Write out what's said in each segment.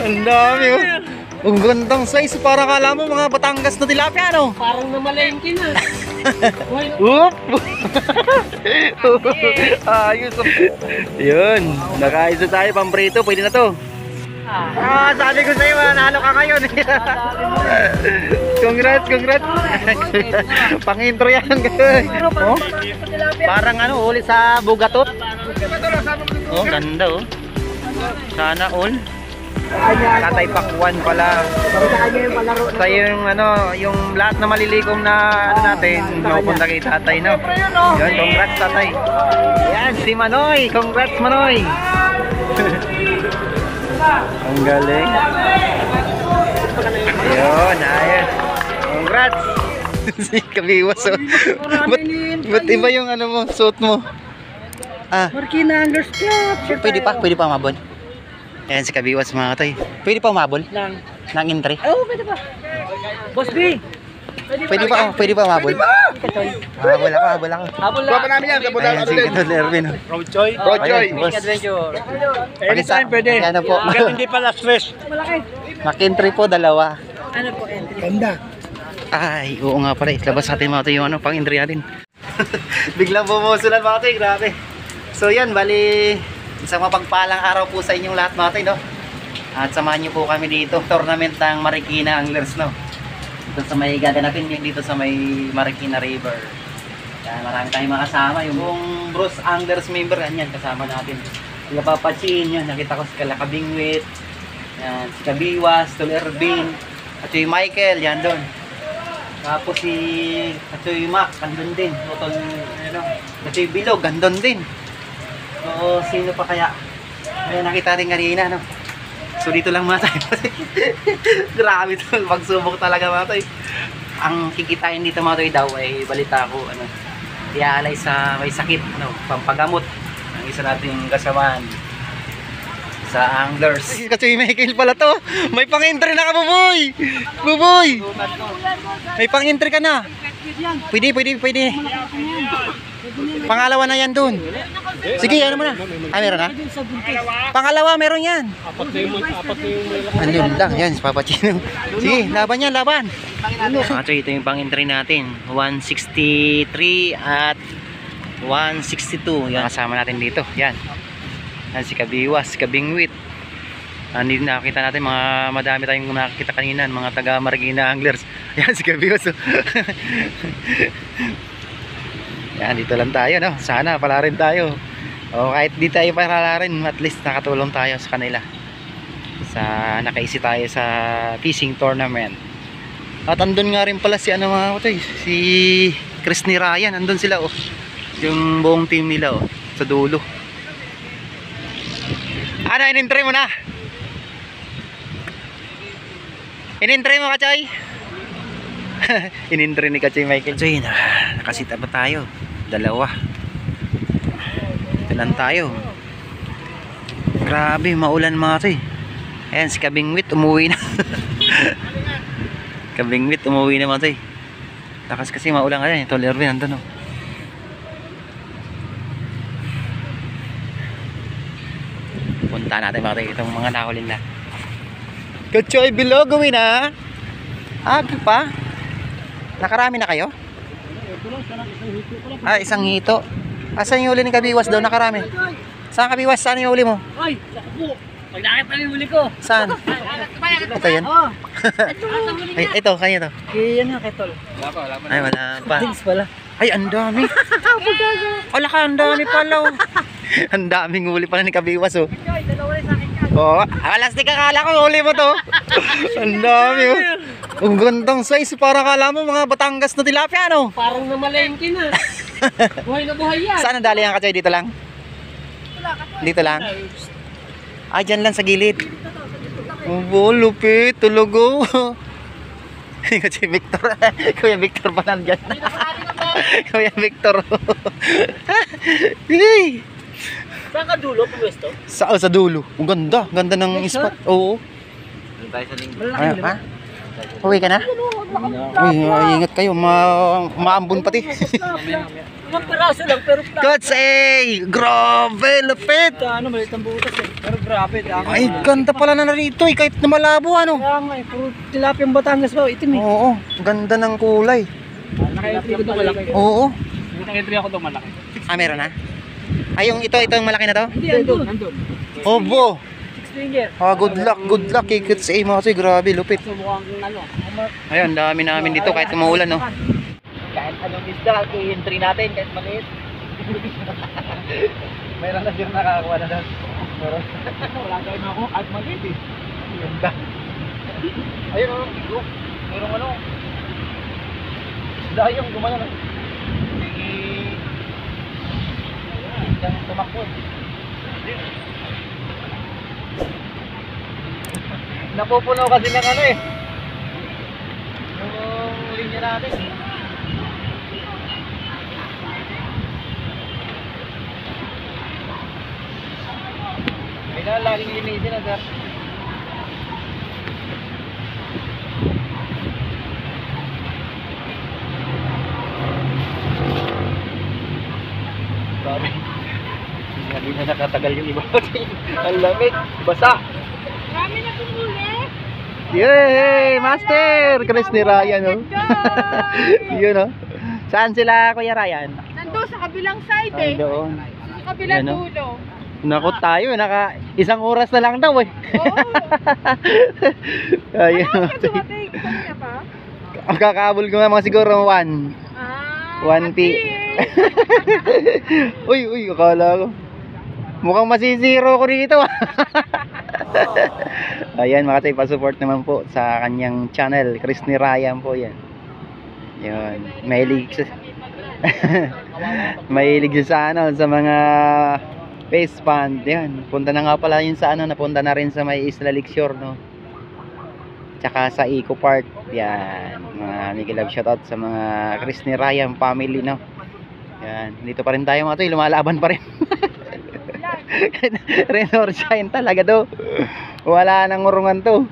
Ang dami oh. Ang gandang size, para kala mo mga Batangas na tilapia, no? Parang namalengke na. Oop! Ayos oh. Yun, nakaisa tayo, pamprito, pwede na to. Sabi ko sa'yo, nanalo ka ngayon. Congrats. Pang-intro yan. Oh? Parang ano, uli sa bugatot. Oh, ganda oh. Sana all. Tatay Pakwan pala. Sa yung ano, yung lahat na malilikom na ano natin, mapupunta kay tatay, no? Yun, congrats tatay. Yan, si Manoy. Congrats Manoy. Ang galing. Yun, ayos. Congrats. Si Kabiwas oh. Ba't iba yung ano mo, suit mo? Marikina Anglers Club. Pwede pa umabol. Ayan si Kabiwas mga katoy. Pwede pa umabol? Nang entry? Oo, pwede pa. Boss B. Pwede pa umabol? Habol ako. Habol na. Papa namin yan, sa Bulan. Ayan si Katol Erwin. Roadjoy. Adventure. Anytime pwede. Ano po? Hanggang hindi pala stress. Malaki. Mag-entry po, dalawa. Ano po entry? Ganda. Ay, oo nga pala. Itlabas natin mga katoy yung ano, pang-entry natin. Biglang bumusulan mga katoy, grabe. So yan, bali isang mapagpalang araw po sa inyong lahat mga katoy, no? At samahan niyo po kami dito, tournament ng Marikina Anglers, no? Dito sa may gaganapin yung dito sa may Marikina River. Yan, marami tayong makasama. Yung Bruce Anglers member, yan, kasama natin. Sila Papachin, yun, nakita ko si Kalakabingwit. Yan, si Kabiwas, Tol Ervin. At yung Michael, yan doon. Tapos si Katsoy Mac, andun din. Ano, Katsoy Bilog, andun din. So, sino pa kaya? May nakita rin kanina, no? So, dito lang mga tayo. Grabe ito. Magsubok talaga mga tayo. Ang kikitain dito mga tayo daw ay balita ko, ano, iaalay sa may sakit, ano, pampagamot. Ang isa nating kasamaan sa anglers. Kasi Michael pala to. May pang-entry na ka, Buboy! Buboy! May pang-entry ka na. Pwede. Pangalawa na yan dun. Sige, ano mo na? Meron na? Pangalawa, meron yan. Andun lang, yan, si Papa Chino. Sige, laban yan, laban. So, ito yung pang-entry natin. 163 at 162. Yan, kasama natin dito. Yan. Yan si Kabiwas, si Kabingwit. Hindi nakita natin, madami tayong nakita kanina, mga taga Marikina Anglers. Yan si Kabiwas. Yan, dito lang tayo, no? Sana pala rin tayo. O kahit di tayo pala rin, at least nakatulong tayo sa kanila. Nakaisi tayo sa fishing tournament. At andun nga rin pala si ano mga kutoy, si Chris ni Ryan, andun sila oh. Yung buong team nila oh, sa dulo. Ano, in-entry mo na? In-entry mo, Kachay? In-entry ni Kachay Michael. So yun, nakasita pa tayo. Dalawa. Ito lang tayo. Grabe, maulan mga to eh. Ayan, si Kabingwit umuwi na. Kabingwit umuwi na mga to eh. Lakas kasi maulan ka yan. Tol Erwin, andun oh. Punta natin mga tayo itong mga nakulin na. Kachay Bilog, gawin na. Pa? Nakarami na kayo? Isang hito. Saan yung huli ni Kabiwas daw? Nakarami. Saan Kabiwas? Saan yung huli mo? Ay, sako. Pag nakita yung huli ko. Saan? Ito yan? Ay, ito, kanya to. Yan yung ketol. Ay, wala pa. Dings pala. Ay, ang dami. Wala ka, ang dami pala oh. Ang daming huli pala ni Kabiwas oh. Oh, alas di kakala ko huli mo to. Ang dami oh. Ang gandang size, para kala mo mga Batangas na tilapia, no? Parang namalengke na. Buhay na buhay yan. Saan nadali ang Kachay? Dito lang? Dito lang? Dyan lang sa gilid. Oh, lupit, tulugo. Kachay Victor. Kuya Victor pa nandyan. Kuya Victor. Hey! Saan ka dulo, pumwesto? Sa dulo. Ang ganda. Ganda ng spot. Oo. Malaki Ha? Uwi ka na? Uy, ingat kayo. Maambon pati. Ilang piraso lang, pero Coach A! Grabe, lupit! ano, maliit ang butas eh. Pero grabe, dami. Ay, ganda pala na narito eh, kahit na malabo ano. Kaya nga eh, puro tilapia ang Batangas ba, itim eh. Oo, ganda ng kulay. Naka-entry ko doon malaki. Oo. Naka-entry ako doon malaki. Ah, meron na? Ay, ito yung malaki na to? Hindi, andun. Obo! Six finger. Ah, good luck kay Coach A mga kasi, grabe, lupit. Subukan kong ano. Ayun, dami namin dito kahit umuulan, no? Kahit anong isda, i-entry natin, kahit maliit. Mayroon na siyang nakakakuha na doon. Meron. Wala kayo na ako, kahit maliit eh. Ganda. Ayun, oh, bigo. Mayroong ano. Isda yung gumana, no? Diyan tumakbo. Napupuno kasi ng ano eh. Yung linya natin. Kailangan laging linisin na, sir. Sorry. Hindi na nakatagal yung iba. Ang lamig. Basa. Marami na pumuli. Yay! Master! Chris ni Ryan, oh. Yun, oh. Saan sila, Kuya Ryan? Nandun sa kabilang side eh. Doon. Sa kabilang Yan, oh. dulo. Naku tayo, isang oras na lang daw, eh. Oo. Ayun. Ano ka dumating? Kanina pa? Ang kakaabol ko nga mga siguro 1. Ah, 1 p. Uy, akala ko. Mukhang masisiro ko dito. Ayan, mga tayo, pa-support naman po sa kanyang channel, Chris ni Ryan po yan. Yun, mahilig siya. Mahilig siya sa ano, sa mga face band. Yan, punta na nga pala yun sa ano, napunta na rin sa may Isla Lakeshore, no? Tsaka sa Eco Park. Yan, mga Miguel shoutout sa mga Chris ni Ryan family, no? Yan, dito pa rin tayo mga tayo, lumalaban pa rin. Rain or shine talaga to. Wala nang urungan to.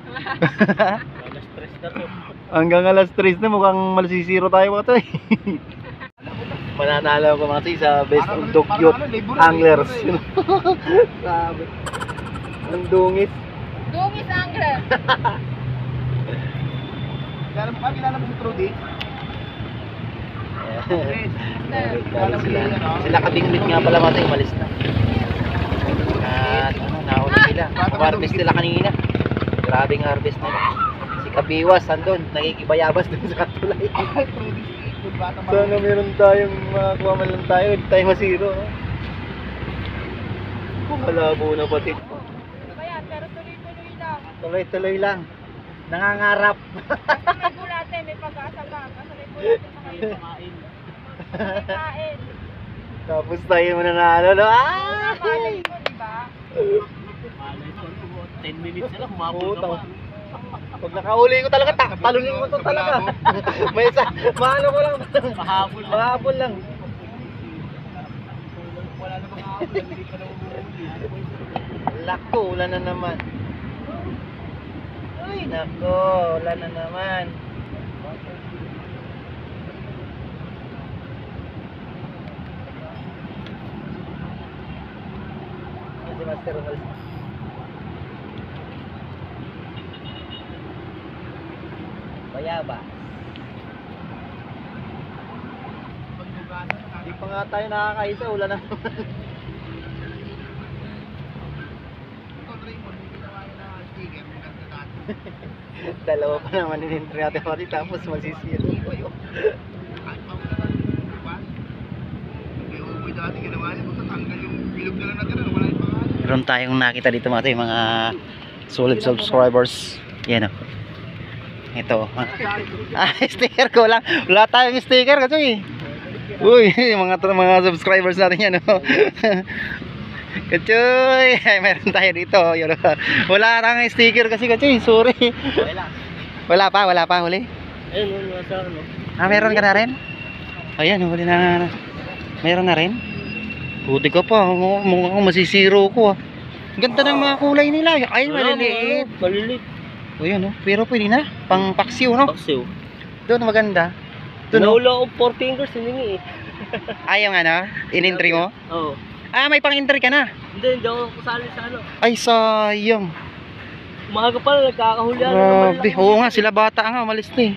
Hanggang alas 3 na mukhang malasisiro tayo mga to eh. Mananalo ko mga tayo sa Best of Dukyot Anglers. Sabi. Ang dungis. Dungis angler. Kilala mo si Trudy? Sila kabingwit nga pala mga tayo, umalis na. At ano, nahuli sila. Harvest nila kanina. Grabing harvest nila. Si Kabiwas, andun, nakikibayabas dun sa katulay. Sana meron tayong makakuha man lang tayo, hindi tayo masiro. Malabo na pati. Ayan, pero tuloy-tuloy lang. Tuloy-tuloy lang. Nangangarap. Basta may bulate, may pag-asa pa. Basta may bulate pa kayo. May kain. Tapos tayo mananalo. Ah! Malay ko, diba? 10 minutes na lang, humabol ka pa. Pag nakauli ko talaga, talunin mo to talaga. May isa, maano ko lang. Mahabol lang. Mahabol lang. Lako, ulan na naman. Uy, nako, ulan na naman. Si Master Ronald. Bayaba. Hindi pa nga tayo nakakaisa, ulan na naman. Dalawa pa naman in-entry natin mati, tapos masisiro ko yun. Meron tayong nakita dito mga solid subscribers. Yan o. Ito. Sticker ko lang. Wala tayong sticker kasi. Uy, mga subscribers natin yan o. Kachoy, ay meron tayo dito. Wala kang sticker kasi kachoy, sorry. Wala pa huli. Ayun, nasa ano. Ah, meron ka na rin? Ayan, huli na. Meron na rin? Buti ka pa, mukhang masisiro ko ah. Ganda ng mga kulay nila. Ay, maliliit. Maliliit. O yan oh, pero pwede na. Pang paksiw no? Paksiw. Doon maganda. Doon oh. Naula ko 4 fingers, hiningi eh. Ay, yung ano? In-entry mo? Oo. Ah, may pang-entry ka na. Hindi ako kasali sa ano. Ay, sayang. Umaga pala, nagkakahulihan na naman Grabe. Oo nga, sila bata nga, umalis na eh.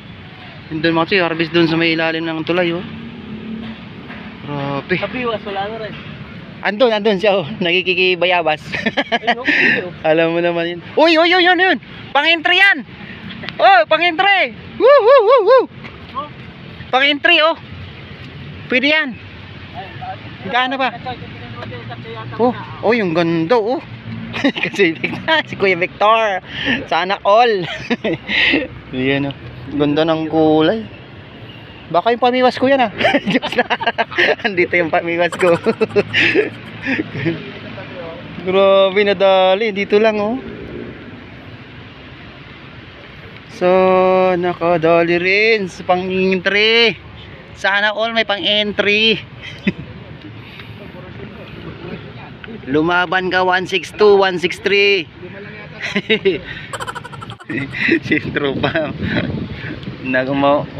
Yun doon mga kasi, harvest doon sa may ilalim ng tulay, oh. Grabe. Kabiwas, wala na rin. Andun siya, oh. Nakikibayabas. Ay, no? Alam mo naman yun. Uy, yun. Pang-entry yan. Oh, pang-entry. Woo, woo, woo, woo. Pang-entry, oh. Pwede yan. Gaano ba? Oh, yung ganda, oh. Kasi si Kuya Victor. Sana all. Yan, oh. Ganda ng kulay. Baka yung pamiwas ko yan, ah. Diyos na. Andito yung pamiwas ko. Grabe, nadali. Dito lang, oh. So, nakadali rin sa pang-entry. Sana all may pang-entry. Lumaban ka 162, 163. Si tropa.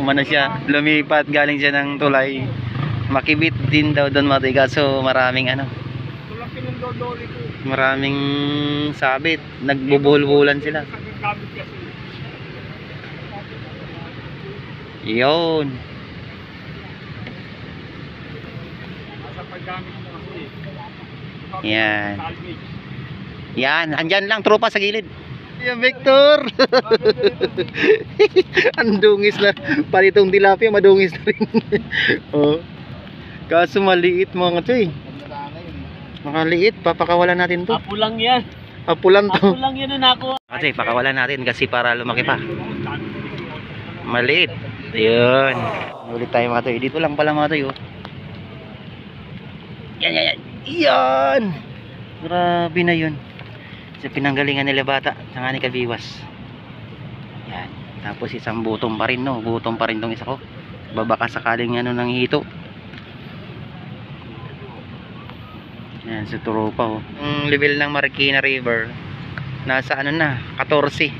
Umano siya, lumipat galing siya ng tulay. Makibit din daw doon matiga, so maraming ano. Maraming sabit, nagbubuhol-buhulan sila. Yun. Yan. Yan, andyan lang tropa sa gilid. Yan, Victor. Ang dungis na. Pati itong tilapia, madungis na rin. Oh. Kaso maliit mga to eh. Makaliit, papakawalan natin to. Apo lang yan. Apulan to. Apo lang yan na ako. Kasi pakawalan natin kasi para lumaki pa. Maliit. Ayun. Ulit tayo mga to. Dito lang pala mga to. Oh. Yan. Yan. Grabe na yun. Sa pinanggalingan nila bata, saka ni Kabiwas. Yan. Tapos isang butong pa rin, no? Butong pa rin tong isa ko. Babaka sakaling ano nang hito. Yan, sa Turopa, oh. Ang level ng Marikina River, nasa ano na, 14.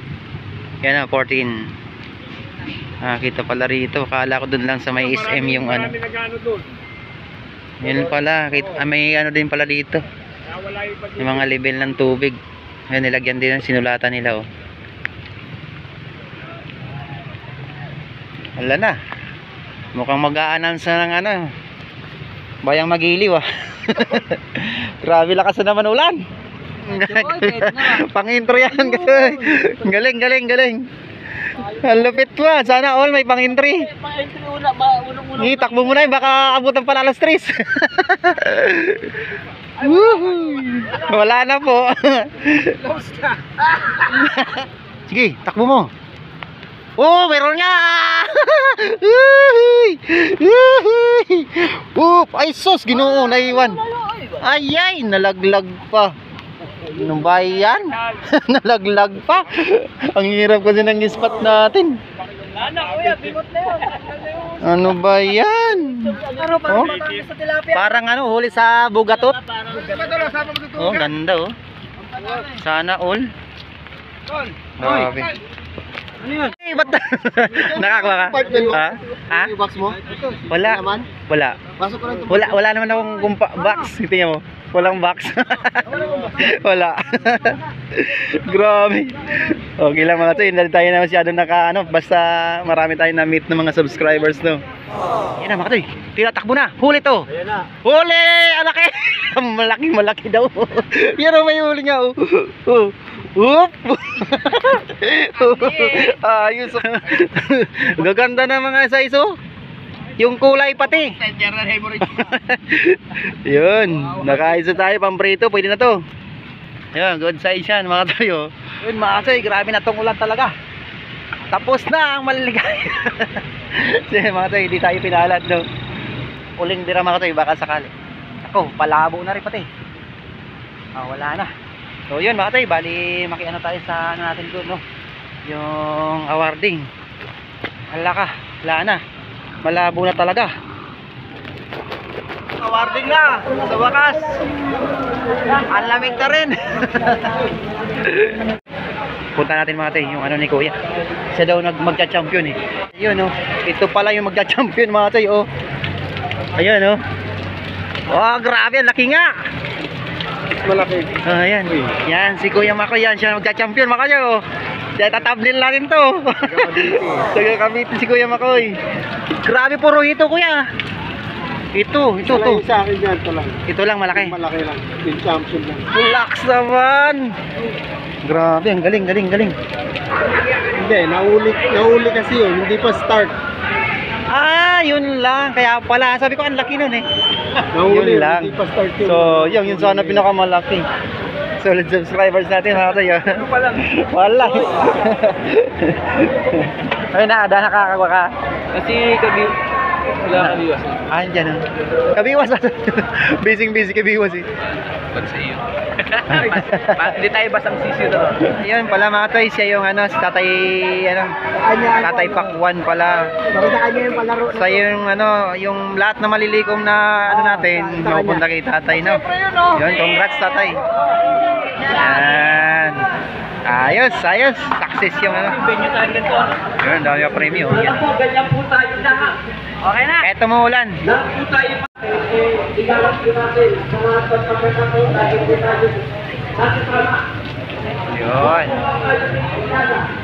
Yan na, 14. Kita pala rito. Akala ko dun lang sa may SM yung ano. Yun pala. May ano din pala dito. Yung mga level ng tubig. Ayan, nilagyan din ang sinulatan nila, oh. Wala na. Mukhang mag-a-announce na ng ano. Bayang Magiliw, ah. Grabe lakas na naman ulan. Pang-intro yan. Galing. Ang lupit mo, ah. Sana all may pang-entry. Pang-entry unang-unang. Takbo mo na yun, baka abutan pala alas 3. Woohoo! Wala na po. Sige, takbo mo. Oh, meron nga. Oop, ay sus, Ginoo, naiwan. Ayay, nalaglag pa. Anong ba yan? Nalaglag pa. Ang hirap kasi ng spot natin. Ano ba yan? Oh? Parang ano, huli sa bugatot. Oh, ganda, oh. Sana all. Grabe. Ano yun? Eh, ba't nakakuha ka? Ha? Yung box mo? Wala. Wala. Pasok ko lang ito. Wala naman akong box. Tingnan mo. Walang box. Wala. Grabe. Okay lang mga to. Hindi tayo na masyado basta marami tayong na-meet ng mga subscribers, no. Yan na mga to. Tinatakbo na. Huli to. Ayan na. Huli! Alaki! Malaki daw. Yan o, may huli nga. Oop! Ayos. Gaganda na mga size, oh. Yung kulay pati. Yun, nakaisa tayo pamprito, pwede na to. Yun, good size yan mga tayo. Yun mga tayo, grabe na tong ulan talaga. Tapos na ang maliligaya. Mga tayo, hindi tayo pinalad, no. Uling dira mga tayo, baka sakali. Ako, palabo na rin pati. Wala na. So yun mga tayo, bali makiano tayo sa ano natin doon, no. Yung awarding. Hala ka, wala na. Malabo na talaga. Awarding na sa wakas. Ang lamig na rin. Punta natin mga tayo, yung ano ni Kuya. Siya daw magcha-champion eh. Yun, no. Ito pala yung magcha-champion mga tayo, oh. Ayan, oh. Oh, grabe, laki nga. Malaki. Oh, ayan. Yan, si Kuya Mako yan. Siya magka-champion, Mako niya, oh. Kaya tatablin natin to. Taga Cavite si Kuya Makoy. Grabe, puro ito, Kuya. Ito. Sa akin yan, ito lang. Ito lang, malaki. Malaki lang. Yung champion lang. Relax naman. Grabe, ang galing. Hindi, nahuli kasi yun. Hindi pa start. Ah, yun lang. Kaya pala, sabi ko ang laki nun eh. Nahuli Yun lang. Hindi pa start yun. So, yun sana pinakamalaki. Solid subscribers natin mga tayo. Wala. Ay na, nakakagawa ka. Kasi wala kabiwas. Ah, dyan. Kabiwas. Busy kabiwas eh. Pag sa iyo. Hindi tayo basang sisi to. Ayun pala mga toy, siya yung si tatay, tatay Pakwan pala. Bakit sa kanya yung palaro So yung yung lahat na malilikom na natin, mapupunta kay tatay, no? Yun, congrats tatay. Yan. Ayos. Success yung Venue tayo ganito. Yun, dami yung premium. Ganyan po tayo na. Okay na. Kahit tumuulan. Po tayo. Yun.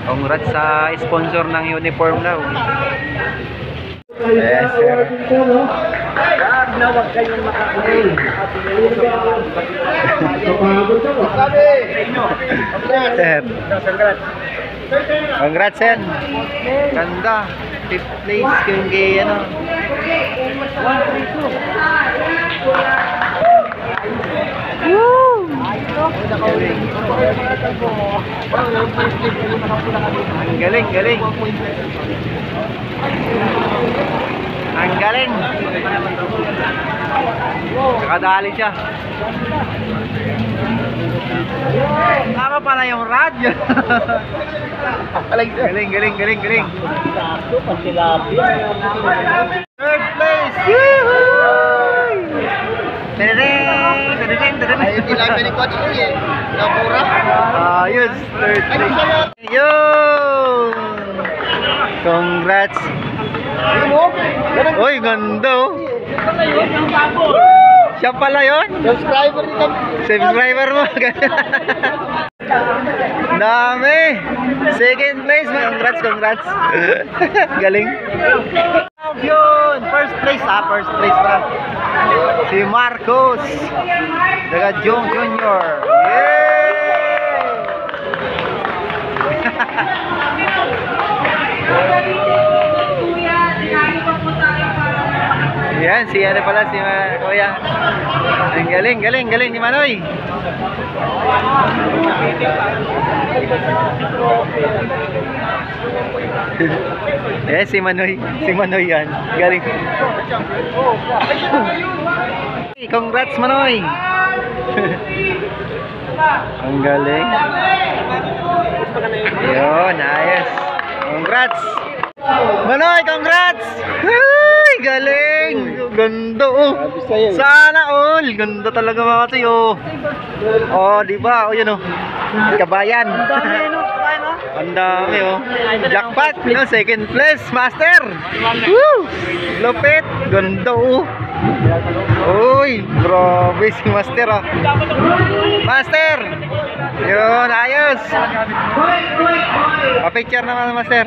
Congrats sa sponsor ng uniform daw. Yes, sir. Nawag kayong makakulit. Sir. Congrats, sir. Ganda. 5th place yung gay, Woo! Ang galing. Ang galing. Nakadali siya. Tama pala yung radyo. Galing. Third place. Yee-hoo! Tadading. Ayun nila ni Coach Uy eh. Napura. Ayos, third place. Yun! Congrats. Uy, ganda oh. Siya pala yun? Subscriber ni kami. Subscriber mo. Dami. Second place. Congrats. Galing. Yun. First place pala. Si Marcos. Daga Jong Jr. Yan, si pala si Kuya. Ang galing ni Manoy. Yes, si Manoy yan. Galing. Congrats Manoy. Ang galing. Yun, ayos. Congrats. Manoy, congrats! Ay, galing! Ganda oh! Sana all! Ganda talaga mga tayo. Oh, di ba? Oh, yun oh. Kabayan. Ang dami oh. Jackpot! No, second place, master! Woo! Lupit! Ganda oh. Uy, grabe si master oh. Master! Yun, ayos! Pa-picture naman master.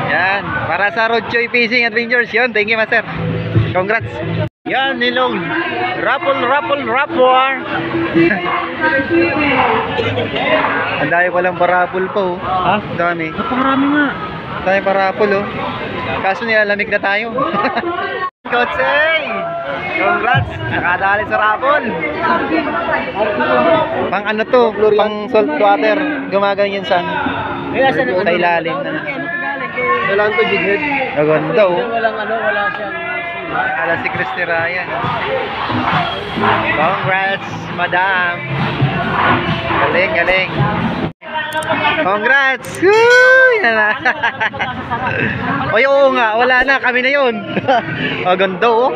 Yan, para sa Roadchoy Fishing Adventures yun. Thank you master. Congrats. Yan, nilong raffle. Ang dami palang parapol po. Ha? Ang dami. Napakarami nga. Ang dami parapol oh. Kaso nilalamig na tayo. Coach congrats. Nakadali sa raffle. Pang ano to? Pang salt water. Gumaganyan sa ilalim na. Kailangan to jighead. Maganda oh. Wala siyang Ala si Christy Ryan. Congrats, madam. Galing. Congrats. Woo! Oy, oo nga, wala na, kami na yun. Ganda oh.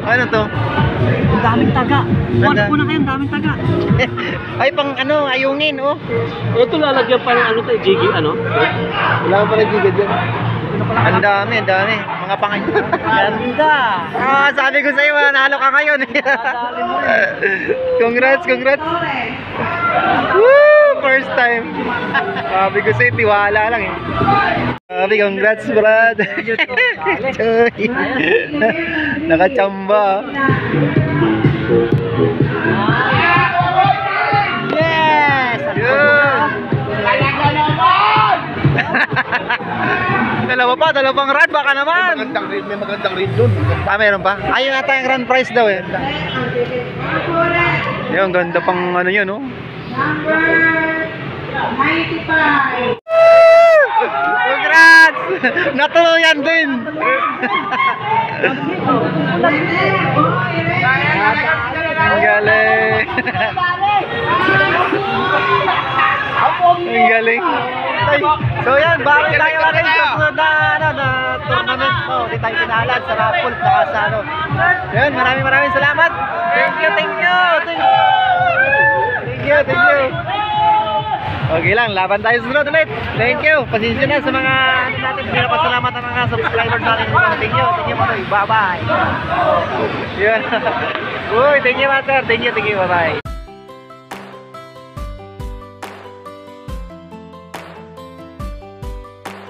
Ano to? Ang daming taga. Ganda. Una kayo, ang daming taga. Ay, pang ayungin oh. Ito lalagyan pa ng jiggy, Wala pa na jighead yan. Ang dami, ang dami. Mga pangay. Ganda. Ah, sabi ko sa'yo, nanalo ka ngayon. Congrats, congrats. Woo! First time. Sabi ko sa'yo, tiwala lang eh. Sabi, congrats, Brad. Choy. Nakachamba. Yes! Yun! Dalawang rad, baka naman. May magandang rin dun. Ah, meron pa? Ayun ata yung grand prize daw eh. Yung ganda pang ano yun, oh. Congrats! Natuluyan din! Ang galing! Ang galing! So yan, bakit tayo natin sa sunod na tournament? Oh, di tayo pinahalad sa raffle saka sa ano. Yan, maraming salamat! Thank you! Thank you! Okay lang, laban tayo sunod ulit. Thank you. Pasensya na sa mga ano natin, pinapasalamat ang mga subscribers natin. Thank you Matoy. Bye-bye. Yun. Uy, thank you Master. Thank you. Bye-bye.